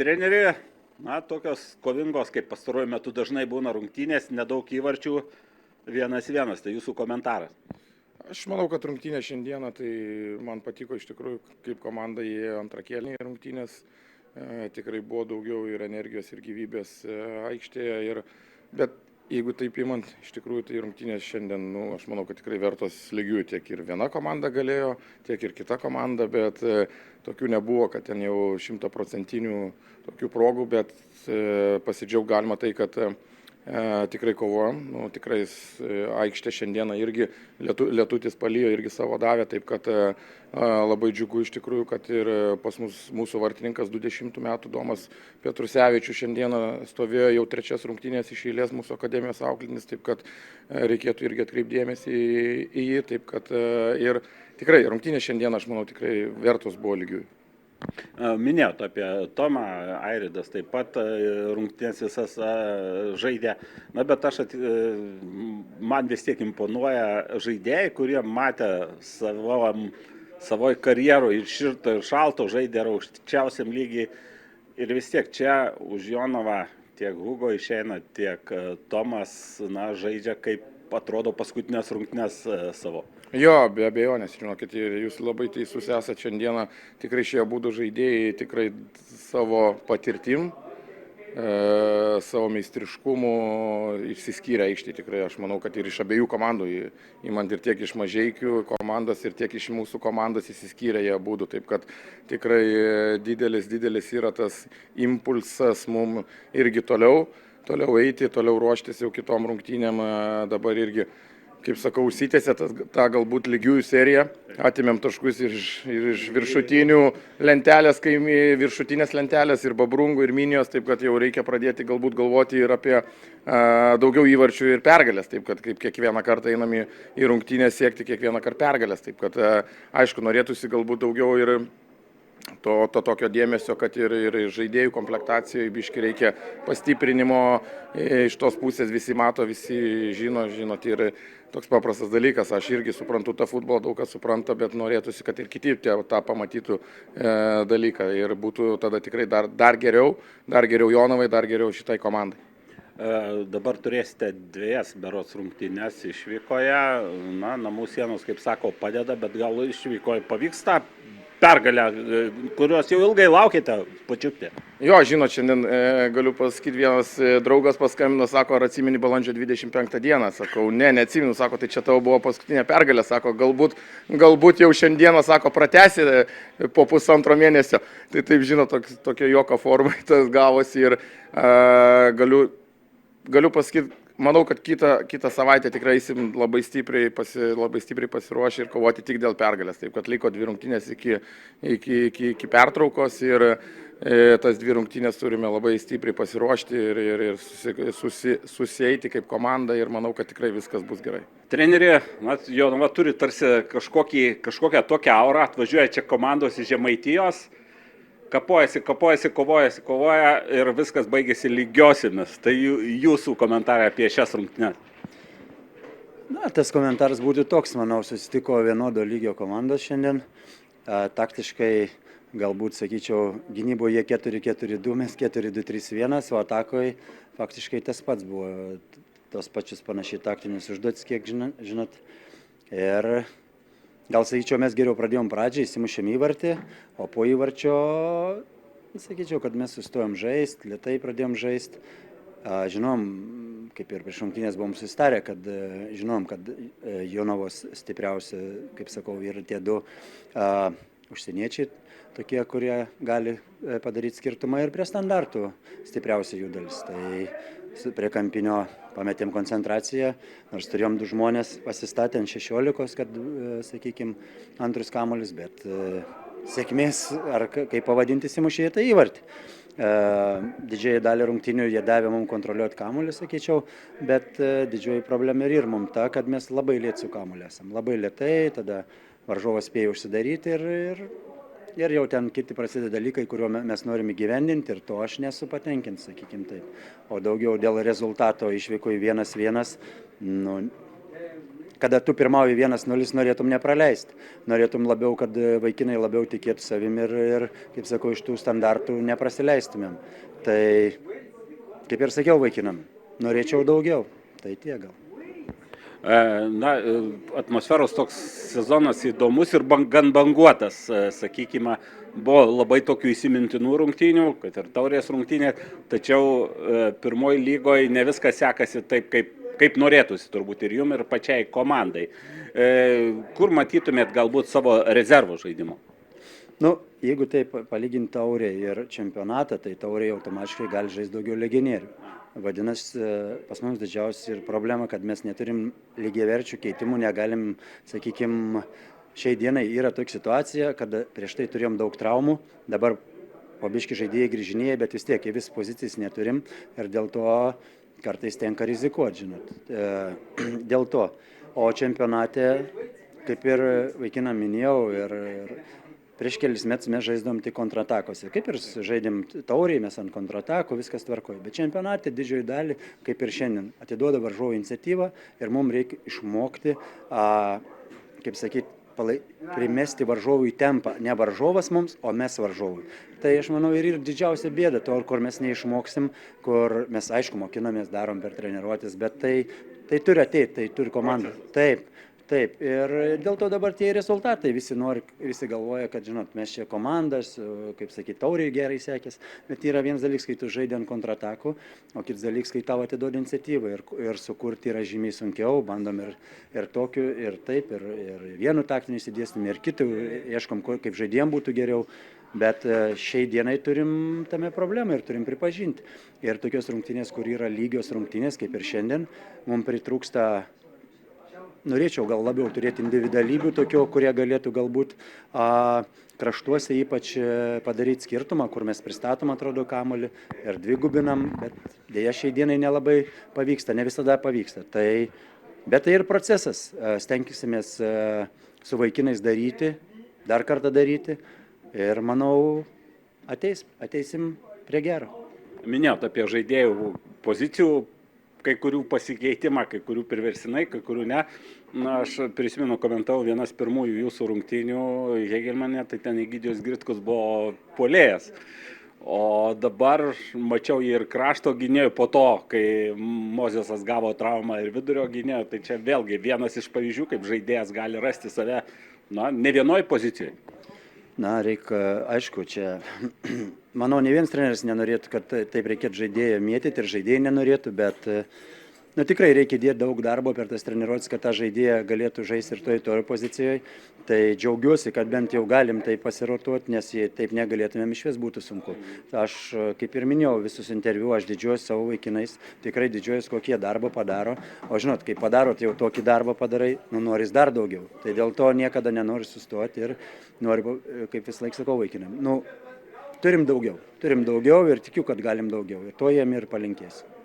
Treneri, tokios kovingos, kaip pastaruoju metu dažnai būna rungtynės, nedaug įvarčių, 1-1, tai jūsų komentaras. Aš manau, kad rungtynės šiandieną, tai man patiko iš tikrųjų, kaip komanda įėjo antrą kėlinį rungtynės. Tikrai buvo daugiau ir energijos, ir gyvybės aikštėje. Bet jeigu taip imant, iš tikrųjų, tai rungtynės šiandien, aš manau, kad tikrai vertos lygių. Tiek ir viena komanda galėjo, tiek ir kita komanda, bet tokių nebuvo, kad ten jau 100% tokių progų, bet pasidžiaug galima tai, kad tikrai kovojom, tikrai aikštė šiandieną irgi lietutis palijo, irgi savo davė, taip kad labai džiugu iš tikrųjų, kad ir pas mūsų vartininkas 20 metų Domas Petrusevičius šiandieną stovėjo jau 3 rungtynės iš eilės mūsų akademijos auklėtinis, taip kad reikėtų irgi atkreipdėmėsi į jį, taip kad ir tikrai rungtynės šiandieną, aš manau, tikrai vertos buvo lygių. Minėjot apie Tomą, Airidas taip pat rungtynės visas žaidė, bet man vis tiek imponuoja žaidėjai, kurie matė savoje karjeroje ir šilto ir šalto žaidė aukščiausiam lygiai ir vis tiek čia už Jonavą tiek Hugo išeina, tiek Tomas žaidžia kaip atrodo paskutinės rungtynės savo. Jo, be abejonės, žinokit, jūs labai teisus esate šiandieną, tikrai šie abudu žaidėjai tikrai savo patirtim, savo meistriškumu išsiskyrė aikštėje tikrai, aš manau, kad ir iš abiejų komandų, imant ir tiek iš Mažeikių komandos ir tiek iš mūsų komandos išsiskyrė jie abudu, taip kad tikrai didelis yra tas impulsas mums irgi toliau eiti, toliau ruoštis jau kitom rungtynėm, dabar irgi, kaip sakau, užsitęsė tą galbūt lygiųjų seriją, atėmėm taškus ir iš viršutinių lentelės, viršutinės lentelės ir Babrungų ir Minijos, taip kad jau reikia pradėti galbūt galvoti ir apie daugiau įvarčių ir pergalės, taip kad kaip kiekvieną kartą einam į rungtynės siekti kiekvieną kartą pergalės, taip kad aišku, norėtųsi galbūt daugiau ir to tokio dėmesio, kad ir žaidėjų komplektacijoje biški reikia pastiprinimo, iš tos pusės visi mato, visi žinot, ir toks paprastas dalykas, aš irgi suprantu tą futbolą, daug kas supranta, bet norėtųsi, kad ir kiti tą pamatytų dalyką ir būtų tada tikrai dar geriau Jonavai, dar geriau šitai komandai. Dabar turėsite 2 berods rungtynes išvykoje, namų sienos, kaip sako, padeda, bet gal išvykoje pavyks tą pergalę, kurios jau ilgai laukite pačiupti. Jo, žinot, šiandien galiu pasakyti, vienas draugas paskambino, sako, ar atsimeni balandžio 25 dieną, sakau, neatsimenu, sako, tai čia tavo buvo paskutinė pergalė, sako, galbūt jau šiandieną, sako, pratęsi po pusantro mėnesio, tai taip, žinot, tokia juoko forma tas gavosi ir galiu pasakyti, manau, kad kitą savaitę tikrai eisim labai stipriai pasiruošę ir kovoti tik dėl pergalės. Taip, kad liko 2 rungtynės iki pertraukos ir tas 2 rungtynės turime labai stipriai pasiruošti ir susieiti kaip komanda ir manau, kad tikrai viskas bus gerai. Treneri, Jonava turi tarsi kažkokią tokią aurą, atvažiuoja čia komandos iš Žemaitijos, kapojasi, kovoja ir viskas baigėsi lygiosiamis. Tai jūsų komentarai apie šias rungtynes. Tas komentaras būtų toks, manau, susitiko vienodo lygio komandos šiandien. Taktiškai, galbūt, sakyčiau, gynyboje 4-4-2, mes 4-2-3-1, o atakoje faktiškai tas pats buvo, tos pačius panašiai taktinius užduotis, kiek žinot. Ir gal, sakyčiau, mes geriau pradėjom pradžią, įsimušėm įvartį, o po įvarčio, sakyčiau, kad mes sustojom žaisti, lėtai pradėjom žaisti. Žinom, kaip ir prieš rungtynes buvom susitarę, kad žinom, kad Jonavos stipriausia, kaip sakau, yra tie 2 užsieniečiai, tokie, kurie gali padaryti skirtumą ir prie standartų stipriausia jų dalis. Tai prie kampinio pametėm koncentraciją, nors turėjom 2 žmonės pasistatę ant 16, kad, sakykime, antrus kamuolius, bet sėkmės, ar kaip pavadinti, įsimušė tą įvartį. Didžiąją dalį rungtynių jie davė mums kontroliuoti kamuolį, sakyčiau, bet didžioji problema ir mums ta, kad mes labai lėti su kamuoliu esam. Labai lėtai, tada varžovas spėjo užsidaryti ir jau ten kiti prasideda dalykai, kuriuo mes norime įgyvendinti ir to aš nesu patenkinti, sakykime taip. O daugiau dėl rezultato išvyko į 1-1, kada tu pirmauji 1-0, norėtum nepraleisti. Norėtum labiau, kad vaikinai labiau tikėtų savim ir kaip sakau, iš tų standartų neprasileistumėm. Tai, kaip ir sakiau vaikinam, norėčiau daugiau. Tai tiek gal. Na, atmosferos toks sezonas įdomus ir gan banguotas, sakykime, buvo labai tokių įsimintinų rungtynių, kad ir taurės rungtynė, tačiau pirmoji lygoje ne viskas sekasi taip, kaip norėtųsi turbūt ir jum, ir pačiai komandai. Kur matytumėt galbūt savo rezervo žaidimo? Nu, jeigu taip palyginti taurę ir čempionatą, tai taurė automatiškai gali žaisti daugiau legionierių. Vadinasi, pas mums didžiausia ir problema, kad mes neturim lygiaverčių keitimų, negalim, sakykime, šiai dienai yra tokia situacija, kad prieš tai turėjom daug traumų, dabar pabiški žaidėjai grįžinėja, bet vis tiek į vis pozicijas neturim ir dėl to kartais tenka rizikuoti, žinot. Dėl to. O čempionate, kaip ir vaikinam minėjau, ir prieš kelis metus mes žaisdom tik kontratakose. Kaip ir žaidėm tauriai, mes ant kontratakų, viskas tvarkoja. Bet čempionate didžioji dalį, kaip ir šiandien, atiduoda varžovų iniciatyvą ir mums reikia išmokti, kaip sakyti, primesti varžovui tempą. Ne varžovas mums, o mes varžovui. Tai aš manau ir didžiausia bėda to, kur mes neišmoksim, kur mes aišku mokinamės, darom per treniruotis, bet tai turi ateiti, tai turi komanda. Taip, ir dėl to dabar tie rezultatai, visi galvoja, kad, žinot, mes čia komandas, kaip sakyti, tauriai gerai sekės, bet yra vienas dalykas, kai tu žaidži ant kontratakų, o kitas dalykas, kai tau atiduodi iniciatyvą ir sukurti yra žymiai sunkiau, bandom ir tokiu, ir taip, ir vienu taktiniu įsidėstim, ir kitų, ieškom, kaip žaidėjom būtų geriau, bet šiai dienai turim tame problemą ir turim pripažinti. Ir tokios rungtynės, kur yra lygios rungtynės, kaip ir šiandien, mums pritrūksta. Norėčiau gal labiau turėti individualybių tokių, kurie galėtų galbūt kraštuose ypač padaryti skirtumą, kur mes pristatom, atrodo, kamuolį ir dvigubinam, bet dėja šiai dienai nelabai pavyksta, ne visada pavyksta. Bet tai ir procesas, stengsimės su vaikinais daryti, dar kartą daryti ir manau ateisim prie gero. Minėjot apie žaidėjų pozicijų, kai kurių pasikeitimą, kai kurių priversinai, kai kurių ne. Na, aš prisimenu, komentavau vienas pirmųjų jūsų rungtynių Hegelmane, tai ten Egidijus Gritkus buvo puolėjas. O dabar mačiau jį ir krašto gynėjų po to, kai Mozesas gavo traumą ir vidurio gynėjo, tai čia vėlgi vienas iš pavyzdžių, kaip žaidėjas gali rasti save, ne vienoj pozicijoje. Na, reikia, aišku, čia, manau, ne vienas treneris nenorėtų, kad taip reikėtų žaidėją mėtyti ir žaidėjai nenorėtų, bet tikrai reikia dėti daug darbo per tas treniruotis, kad tą žaidėją galėtų žaisti ir toje pozicijoje. Tai džiaugiuosi, kad bent jau galim tai pasirotuoti, nes jei taip negalėtumėm išvis būtų sunku. Aš, kaip ir minėjau, visus interviu, aš didžiuojuosi savo vaikinais, tikrai didžiuojuosi, kokie darbą padaro. O žinot, kai padarot jau tokį darbą padarai, noris dar daugiau. Tai dėl to niekada nenori sustoti ir noriu, kaip vis laik sakau vaikinam, turim daugiau ir tikiu, kad galim daugiau. Ir to jiem ir palinkėsiu.